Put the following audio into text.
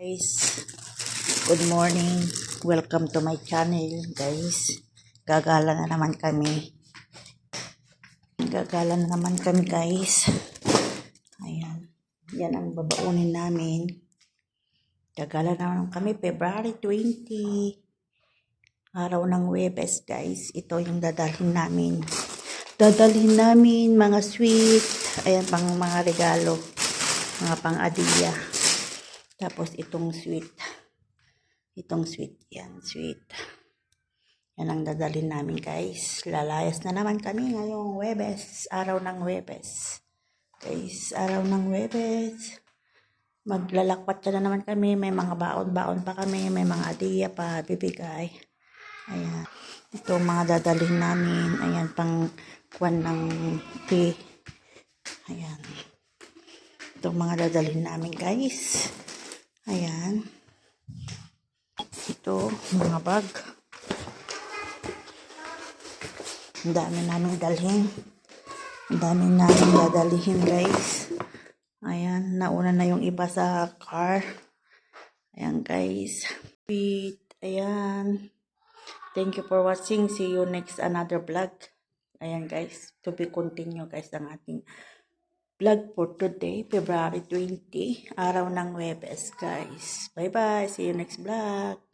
Guys, good morning. Welcome to my channel, guys. Gagala na naman kami. Guys. Ayan. Yan ang babaunin namin. Gagala na naman kami, February 20. Araw ng Huwebes, guys. Ito yung dadalhin namin. Mga sweet. Ayan, pang mga regalo. Mga pang-adiya. Tapos itong sweet. Yan, sweet. Yan ang dadalhin namin, guys. Lalayas na naman kami ngayong Huwebes. Araw ng Huwebes. Guys, araw ng Huwebes. Maglalakwat na naman kami. May mga baon-baon pa kami. May mga adiya pa bibigay. Ayan. Ito mga dadalhin namin. Ayan, pang kuwan ng tea. Ayan. Ito mga dadalhin namin, guys. Ayan. Ito, mga bag. Ang dami namin dalhin. Ang dami namin dadalhin, guys. Ayan, nauna na yung iba sa car. Ayan, guys. Ayan. Thank you for watching. See you next another vlog. Ayan, guys. To be continue, guys, ang ating vlog for today, February 20, araw ng Huwebes, guys. Bye-bye. See you next vlog.